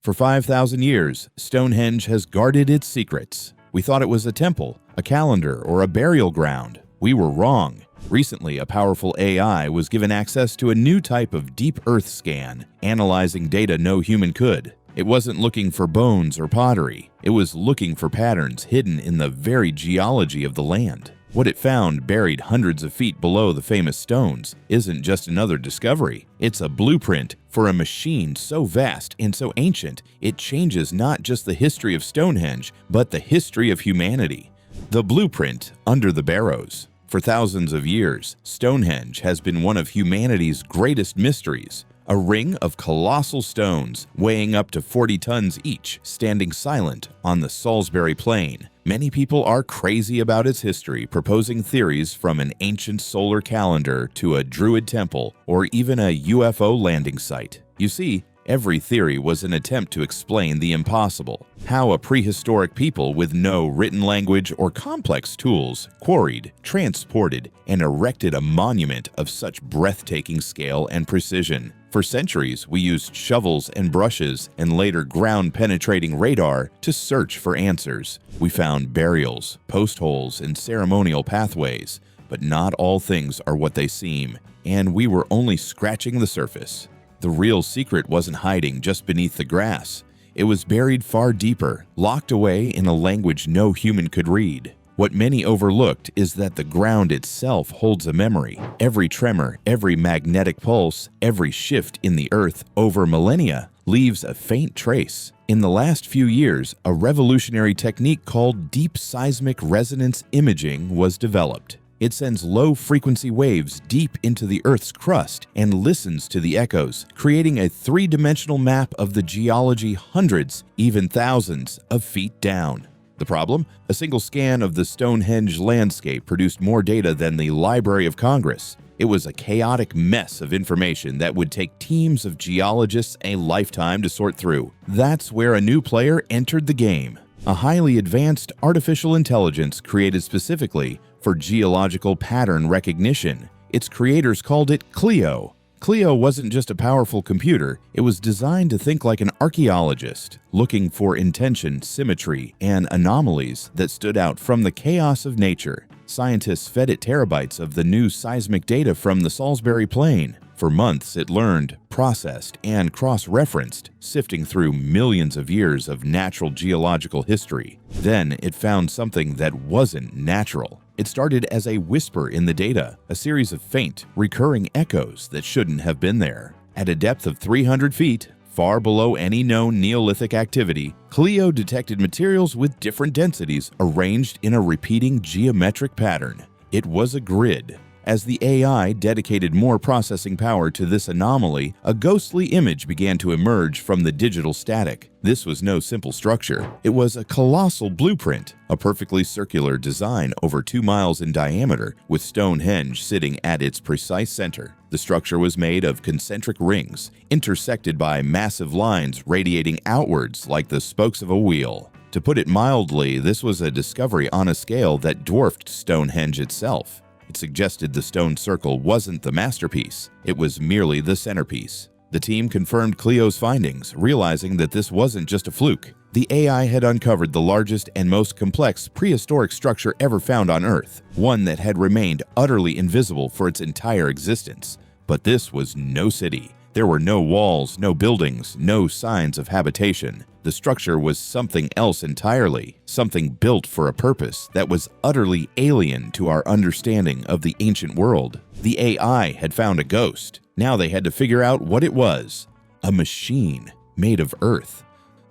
For 5,000 years, Stonehenge has guarded its secrets. We thought it was a temple, a calendar, or a burial ground. We were wrong. Recently, a powerful AI was given access to a new type of deep earth scan, analyzing data no human could. It wasn't looking for bones or pottery. It was looking for patterns hidden in the very geology of the land. What it found, buried hundreds of feet below the famous stones, isn't just another discovery. It's a blueprint for a machine so vast and so ancient, it changes not just the history of Stonehenge, but the history of humanity. The blueprint under the barrows. For thousands of years, Stonehenge has been one of humanity's greatest mysteries. A ring of colossal stones, weighing up to 40 tons each, standing silent on the Salisbury Plain. Many people are crazy about its history, proposing theories from an ancient solar calendar to a druid temple or even a UFO landing site. You see, every theory was an attempt to explain the impossible. How a prehistoric people with no written language or complex tools quarried, transported, and erected a monument of such breathtaking scale and precision. For centuries, we used shovels and brushes and later ground-penetrating radar to search for answers. We found burials, post holes, and ceremonial pathways, but not all things are what they seem, and we were only scratching the surface. The real secret wasn't hiding just beneath the grass. It was buried far deeper, locked away in a language no human could read. What many overlooked is that the ground itself holds a memory. Every tremor, every magnetic pulse, every shift in the earth over millennia leaves a faint trace. In the last few years, a revolutionary technique called deep seismic resonance imaging was developed. It sends low-frequency waves deep into the Earth's crust and listens to the echoes, creating a three-dimensional map of the geology hundreds, even thousands, of feet down. The problem? A single scan of the Stonehenge landscape produced more data than the Library of Congress. It was a chaotic mess of information that would take teams of geologists a lifetime to sort through. That's where a new player entered the game. A highly advanced artificial intelligence created specifically for geological pattern recognition. Its creators called it Clio. Clio wasn't just a powerful computer, it was designed to think like an archaeologist, looking for intention, symmetry, and anomalies that stood out from the chaos of nature. Scientists fed it terabytes of the new seismic data from the Salisbury Plain. For months, it learned, processed, and cross-referenced, sifting through millions of years of natural geological history. Then it found something that wasn't natural. It started as a whisper in the data, a series of faint, recurring echoes that shouldn't have been there. At a depth of 300 feet, far below any known Neolithic activity, Clio detected materials with different densities arranged in a repeating geometric pattern. It was a grid. As the AI dedicated more processing power to this anomaly, a ghostly image began to emerge from the digital static. This was no simple structure. It was a colossal blueprint, a perfectly circular design over 2 miles in diameter, with Stonehenge sitting at its precise center. The structure was made of concentric rings, intersected by massive lines radiating outwards like the spokes of a wheel. To put it mildly, this was a discovery on a scale that dwarfed Stonehenge itself. It suggested the stone circle wasn't the masterpiece, it was merely the centerpiece. The team confirmed Clio's findings, realizing that this wasn't just a fluke. The AI had uncovered the largest and most complex prehistoric structure ever found on Earth, one that had remained utterly invisible for its entire existence. But this was no city. There were no walls, no buildings, no signs of habitation. The structure was something else entirely, something built for a purpose that was utterly alien to our understanding of the ancient world. The AI had found a ghost. Now they had to figure out what it was. A machine made of earth.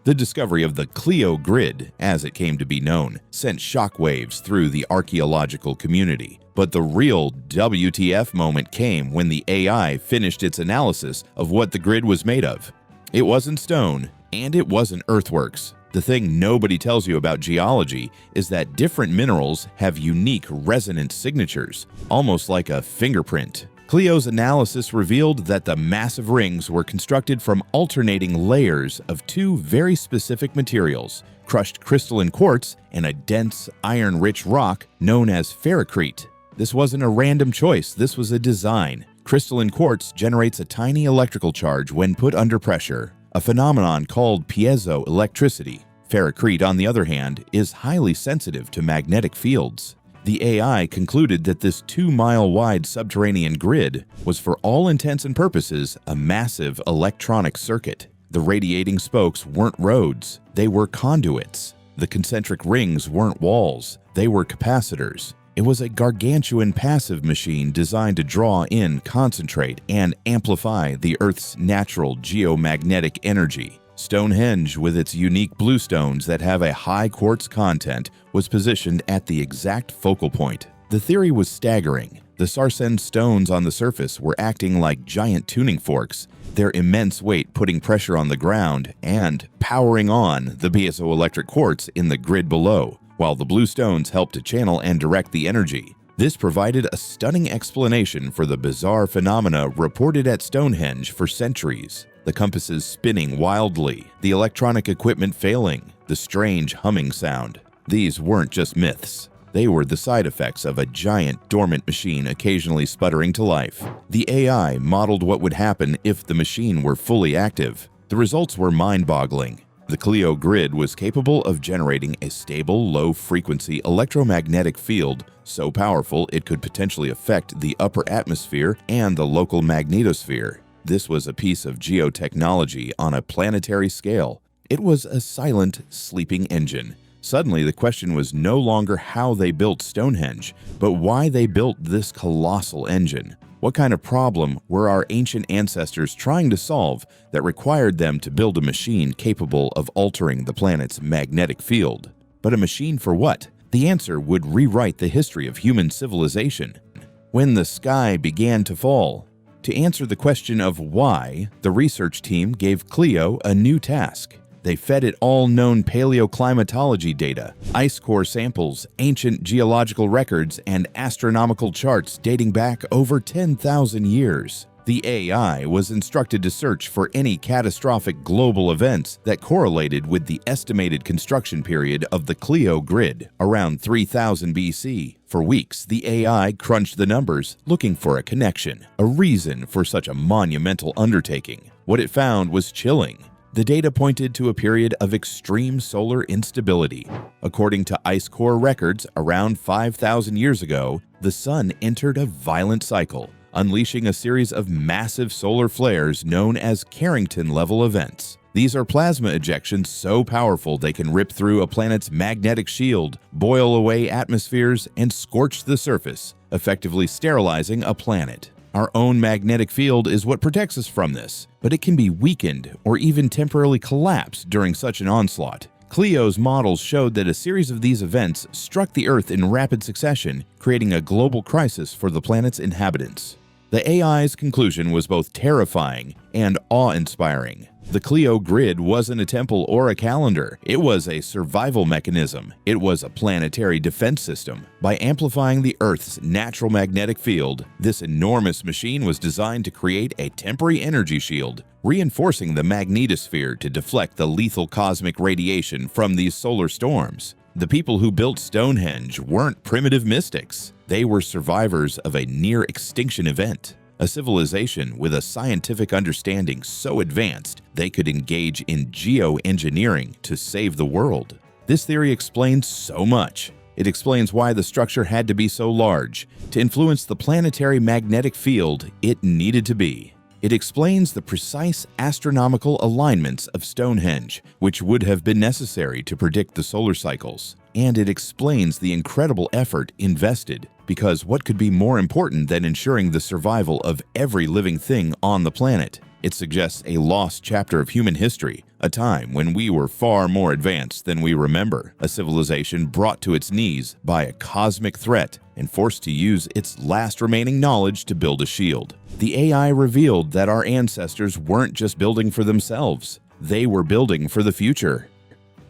The discovery of the Clio grid, as it came to be known, sent shockwaves through the archaeological community. But the real WTF moment came when the AI finished its analysis of what the grid was made of. It wasn't stone, and it wasn't earthworks. The thing nobody tells you about geology is that different minerals have unique resonance signatures, almost like a fingerprint. Clio's analysis revealed that the massive rings were constructed from alternating layers of 2 very specific materials, crushed crystalline quartz and a dense, iron-rich rock known as ferrocrete. This wasn't a random choice, this was a design. Crystalline quartz generates a tiny electrical charge when put under pressure. a phenomenon called piezoelectricity. Ferrocrete, on the other hand, is highly sensitive to magnetic fields. The AI concluded that this 2-mile-wide subterranean grid was for all intents and purposes a massive electronic circuit. The radiating spokes weren't roads, they were conduits. The concentric rings weren't walls, they were capacitors. It was a gargantuan passive machine designed to draw in, concentrate, and amplify the Earth's natural geomagnetic energy. Stonehenge, with its unique bluestones that have a high quartz content, was positioned at the exact focal point. The theory was staggering. The sarsen stones on the surface were acting like giant tuning forks, their immense weight putting pressure on the ground and powering on the piezoelectric quartz in the grid below, while the blue stones helped to channel and direct the energy. This provided a stunning explanation for the bizarre phenomena reported at Stonehenge for centuries. The compasses spinning wildly, the electronic equipment failing, the strange humming sound. These weren't just myths. They were the side effects of a giant dormant machine occasionally sputtering to life. The AI modeled what would happen if the machine were fully active. The results were mind-boggling. The Clio grid was capable of generating a stable, low-frequency electromagnetic field so powerful it could potentially affect the upper atmosphere and the local magnetosphere. This was a piece of geotechnology on a planetary scale. It was a silent, sleeping engine. Suddenly, the question was no longer how they built Stonehenge, but why they built this colossal engine. What kind of problem were our ancient ancestors trying to solve that required them to build a machine capable of altering the planet's magnetic field? But a machine for what? The answer would rewrite the history of human civilization. When the sky began to fall. To answer the question of why, the research team gave Clio a new task. They fed it all known paleoclimatology data, ice core samples, ancient geological records, and astronomical charts dating back over 10,000 years. The AI was instructed to search for any catastrophic global events that correlated with the estimated construction period of the Clio grid, around 3000 BC. For weeks, the AI crunched the numbers, looking for a connection, a reason for such a monumental undertaking. What it found was chilling. The data pointed to a period of extreme solar instability. According to ice core records, around 5,000 years ago, the sun entered a violent cycle, unleashing a series of massive solar flares known as Carrington-level events. These are plasma ejections so powerful they can rip through a planet's magnetic shield, boil away atmospheres, and scorch the surface, effectively sterilizing a planet. Our own magnetic field is what protects us from this, but it can be weakened or even temporarily collapse during such an onslaught. Clio's models showed that a series of these events struck the Earth in rapid succession, creating a global crisis for the planet's inhabitants. The AI's conclusion was both terrifying and awe-inspiring. The Clio grid wasn't a temple or a calendar. It was a survival mechanism. It was a planetary defense system. By amplifying the Earth's natural magnetic field, this enormous machine was designed to create a temporary energy shield, reinforcing the magnetosphere to deflect the lethal cosmic radiation from these solar storms. The people who built Stonehenge weren't primitive mystics. They were survivors of a near-extinction event. A civilization with a scientific understanding so advanced they could engage in geoengineering to save the world. This theory explains so much. It explains why the structure had to be so large. To influence the planetary magnetic field, it needed to be. It explains the precise astronomical alignments of Stonehenge, which would have been necessary to predict the solar cycles. And it explains the incredible effort invested, because what could be more important than ensuring the survival of every living thing on the planet? It suggests a lost chapter of human history, a time when we were far more advanced than we remember, a civilization brought to its knees by a cosmic threat and forced to use its last remaining knowledge to build a shield. The AI revealed that our ancestors weren't just building for themselves, they were building for the future.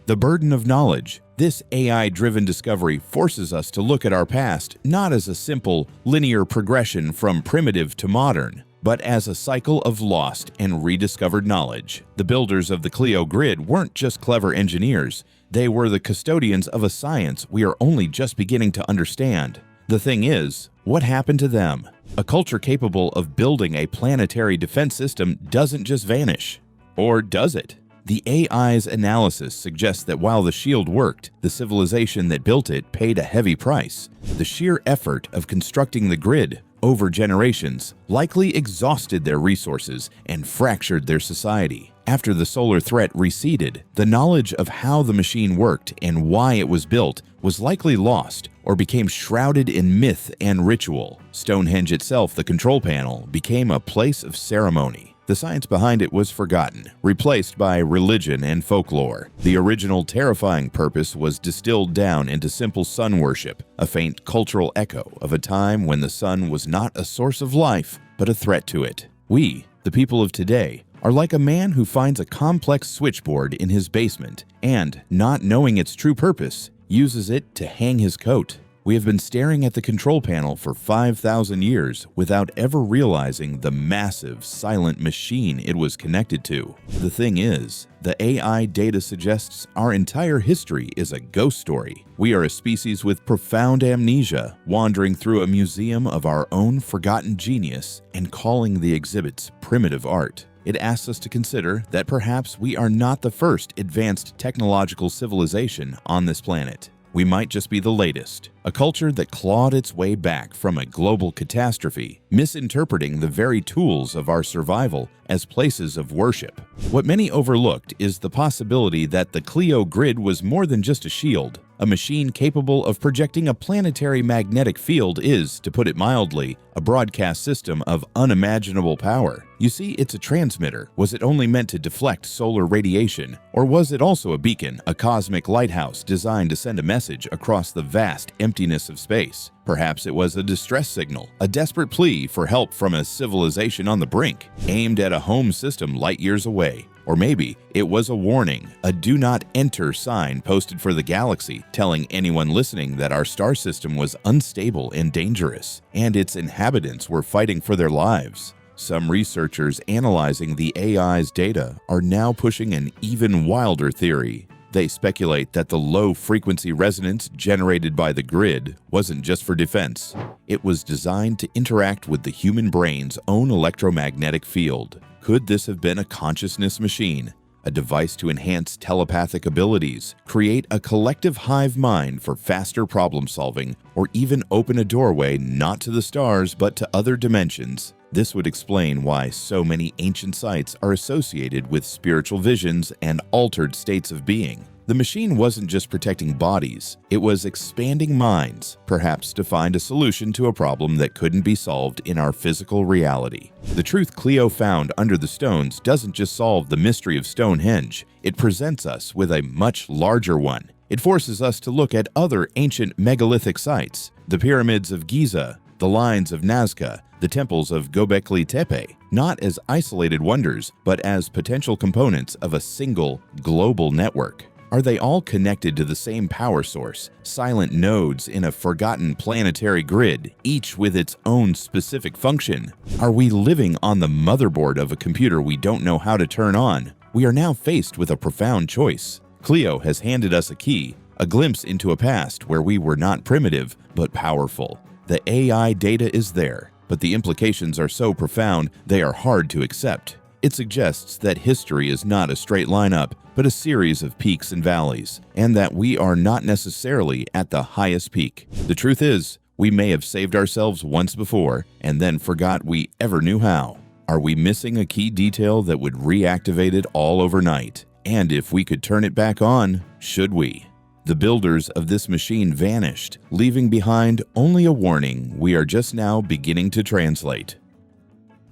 The burden of knowledge. This AI-driven discovery forces us to look at our past not as a simple, linear progression from primitive to modern, but as a cycle of lost and rediscovered knowledge. The builders of the Clio grid weren't just clever engineers, they were the custodians of a science we are only just beginning to understand. The thing is, what happened to them? A culture capable of building a planetary defense system doesn't just vanish. Or does it? The AI's analysis suggests that while the shield worked, the civilization that built it paid a heavy price. The sheer effort of constructing the grid over generations likely exhausted their resources and fractured their society. After the solar threat receded, the knowledge of how the machine worked and why it was built was likely lost or became shrouded in myth and ritual. Stonehenge itself, the control panel, became a place of ceremony. The science behind it was forgotten, replaced by religion and folklore. The original terrifying purpose was distilled down into simple sun worship, a faint cultural echo of a time when the sun was not a source of life, but a threat to it. We, the people of today, are like a man who finds a complex switchboard in his basement and, not knowing its true purpose, uses it to hang his coat. We have been staring at the control panel for 5,000 years without ever realizing the massive, silent machine it was connected to. The thing is, the AI data suggests our entire history is a ghost story. We are a species with profound amnesia, wandering through a museum of our own forgotten genius and calling the exhibits primitive art. It asks us to consider that perhaps we are not the first advanced technological civilization on this planet. We might just be the latest, a culture that clawed its way back from a global catastrophe, misinterpreting the very tools of our survival as places of worship. What many overlooked is the possibility that the Clio grid was more than just a shield. A machine capable of projecting a planetary magnetic field is, to put it mildly, a broadcast system of unimaginable power. You see, it's a transmitter. Was it only meant to deflect solar radiation? Or was it also a beacon, a cosmic lighthouse designed to send a message across the vast emptiness of space? Perhaps it was a distress signal, a desperate plea for help from a civilization on the brink, aimed at a home system light years away. Or maybe it was a warning, a do not enter sign posted for the galaxy, telling anyone listening that our star system was unstable and dangerous, and its inhabitants were fighting for their lives. Some researchers analyzing the AI's data are now pushing an even wilder theory. They speculate that the low-frequency resonance generated by the grid wasn't just for defense. It was designed to interact with the human brain's own electromagnetic field. Could this have been a consciousness machine, a device to enhance telepathic abilities, create a collective hive mind for faster problem solving, or even open a doorway not to the stars but to other dimensions? This would explain why so many ancient sites are associated with spiritual visions and altered states of being. The machine wasn't just protecting bodies, it was expanding minds, perhaps to find a solution to a problem that couldn't be solved in our physical reality. The truth Clio found under the stones doesn't just solve the mystery of Stonehenge, it presents us with a much larger one. It forces us to look at other ancient megalithic sites, the pyramids of Giza, the lines of Nazca, the temples of Göbekli Tepe, not as isolated wonders, but as potential components of a single, global network. Are they all connected to the same power source, silent nodes in a forgotten planetary grid, each with its own specific function? Are we living on the motherboard of a computer we don't know how to turn on? We are now faced with a profound choice. Clio has handed us a key, a glimpse into a past where we were not primitive, but powerful. The AI data is there, but the implications are so profound they are hard to accept. It suggests that history is not a straight line up, but a series of peaks and valleys, and that we are not necessarily at the highest peak. The truth is, we may have saved ourselves once before, and then forgot we ever knew how. Are we missing a key detail that would reactivate it all overnight? And if we could turn it back on, should we? The builders of this machine vanished, leaving behind only a warning we are just now beginning to translate.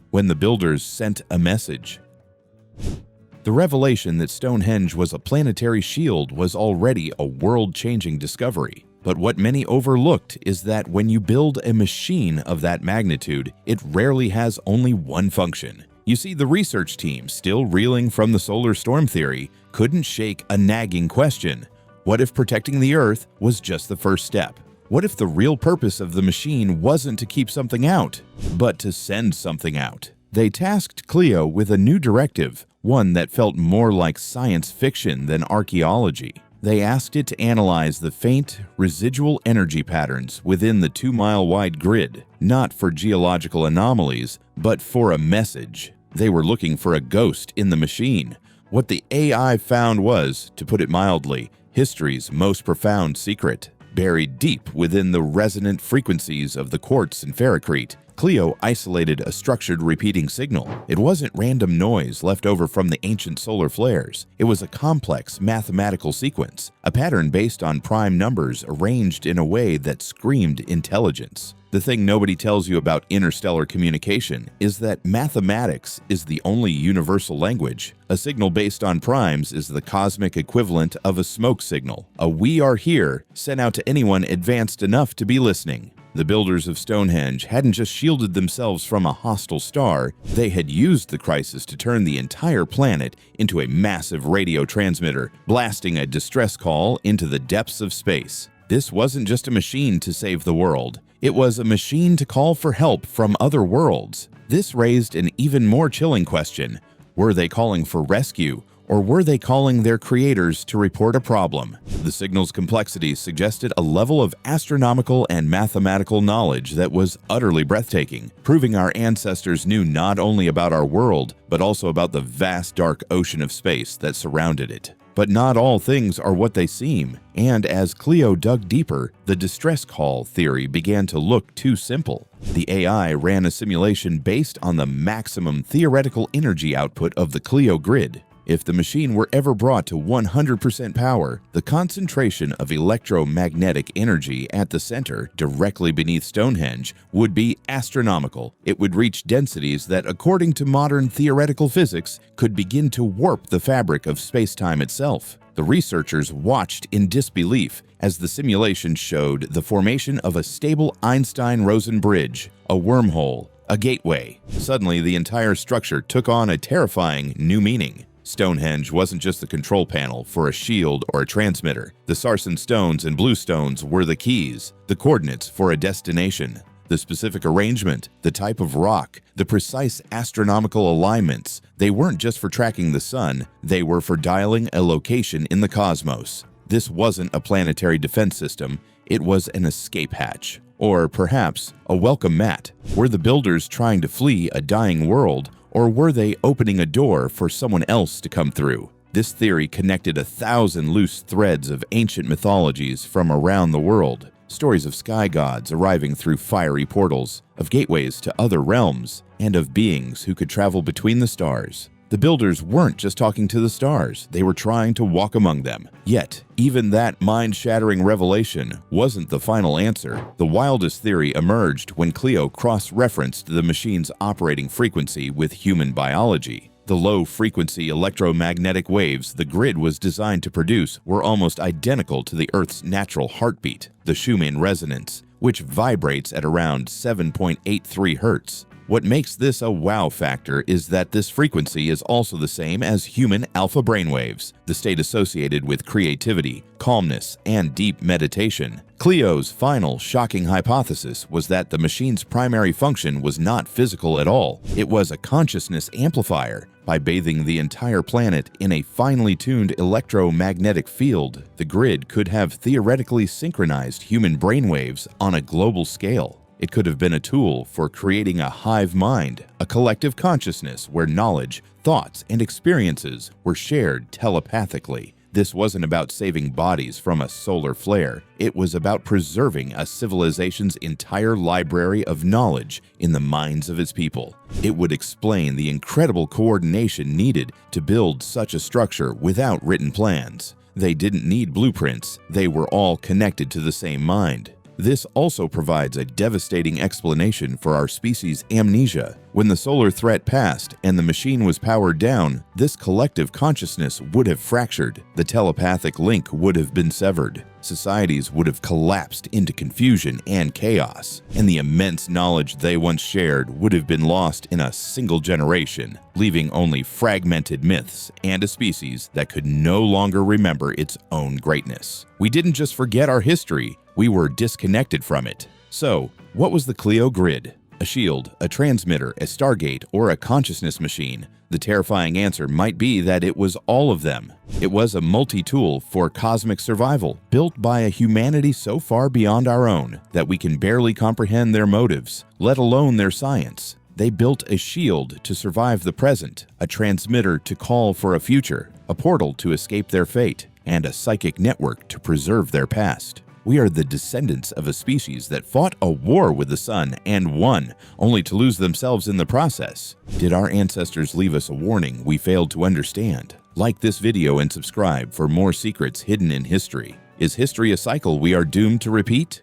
When the builders sent a message. The revelation that Stonehenge was a planetary shield was already a world-changing discovery. But what many overlooked is that when you build a machine of that magnitude, it rarely has only one function. You see, the research team, still reeling from the solar storm theory, couldn't shake a nagging question. What if protecting the Earth was just the first step? What if the real purpose of the machine wasn't to keep something out, but to send something out? They tasked Clio with a new directive, one that felt more like science fiction than archaeology. They asked it to analyze the faint, residual energy patterns within the 2-mile-wide grid, not for geological anomalies, but for a message. They were looking for a ghost in the machine. What the AI found was, to put it mildly, history's most profound secret. Buried deep within the resonant frequencies of the quartz and ferrocrete, Clio isolated a structured repeating signal. It wasn't random noise left over from the ancient solar flares. It was a complex mathematical sequence, a pattern based on prime numbers arranged in a way that screamed intelligence. The thing nobody tells you about interstellar communication is that mathematics is the only universal language. A signal based on primes is the cosmic equivalent of a smoke signal, a "we are here" sent out to anyone advanced enough to be listening. The builders of Stonehenge hadn't just shielded themselves from a hostile star, they had used the crisis to turn the entire planet into a massive radio transmitter, blasting a distress call into the depths of space. This wasn't just a machine to save the world. It was a machine to call for help from other worlds. This raised an even more chilling question. Were they calling for rescue, or were they calling their creators to report a problem? The signal's complexity suggested a level of astronomical and mathematical knowledge that was utterly breathtaking, proving our ancestors knew not only about our world, but also about the vast dark ocean of space that surrounded it. But not all things are what they seem, and as Clio dug deeper, the distress call theory began to look too simple. The AI ran a simulation based on the maximum theoretical energy output of the Clio grid. If the machine were ever brought to 100% power, the concentration of electromagnetic energy at the center, directly beneath Stonehenge, would be astronomical. It would reach densities that, according to modern theoretical physics, could begin to warp the fabric of space-time itself. The researchers watched in disbelief as the simulation showed the formation of a stable Einstein-Rosen bridge, a wormhole, a gateway. Suddenly, the entire structure took on a terrifying new meaning. Stonehenge wasn't just the control panel for a shield or a transmitter. The sarsen stones and bluestones were the keys, the coordinates for a destination. The specific arrangement, the type of rock, the precise astronomical alignments, they weren't just for tracking the sun, they were for dialing a location in the cosmos. This wasn't a planetary defense system, it was an escape hatch. Or perhaps a welcome mat. Were the builders trying to flee a dying world, or were they opening a door for someone else to come through? This theory connected 1,000 loose threads of ancient mythologies from around the world. Stories of sky gods arriving through fiery portals, of gateways to other realms, and of beings who could travel between the stars. The builders weren't just talking to the stars, they were trying to walk among them. Yet, even that mind-shattering revelation wasn't the final answer. The wildest theory emerged when Clio cross-referenced the machine's operating frequency with human biology. The low-frequency electromagnetic waves the grid was designed to produce were almost identical to the Earth's natural heartbeat, the Schumann resonance, which vibrates at around 7.83 Hz. What makes this a wow factor is that this frequency is also the same as human alpha brainwaves, the state associated with creativity, calmness, and deep meditation. Clio's final shocking hypothesis was that the machine's primary function was not physical at all. It was a consciousness amplifier. By bathing the entire planet in a finely tuned electromagnetic field, the grid could have theoretically synchronized human brainwaves on a global scale. It could have been a tool for creating a hive mind, a collective consciousness where knowledge, thoughts, and experiences were shared telepathically. This wasn't about saving bodies from a solar flare. It was about preserving a civilization's entire library of knowledge in the minds of its people. It would explain the incredible coordination needed to build such a structure without written plans. They didn't need blueprints. They were all connected to the same mind. This also provides a devastating explanation for our species' amnesia. When the solar threat passed and the machine was powered down, this collective consciousness would have fractured. The telepathic link would have been severed. Societies would have collapsed into confusion and chaos, and the immense knowledge they once shared would have been lost in a single generation, leaving only fragmented myths and a species that could no longer remember its own greatness. We didn't just forget our history, we were disconnected from it. So, what was the Clio grid? A shield, a transmitter, a stargate, or a consciousness machine? The terrifying answer might be that it was all of them. It was a multi-tool for cosmic survival, built by a humanity so far beyond our own that we can barely comprehend their motives, let alone their science. They built a shield to survive the present, a transmitter to call for a future, a portal to escape their fate, and a psychic network to preserve their past. We are the descendants of a species that fought a war with the sun and won, only to lose themselves in the process. Did our ancestors leave us a warning we failed to understand? Like this video and subscribe for more secrets hidden in history. Is history a cycle we are doomed to repeat?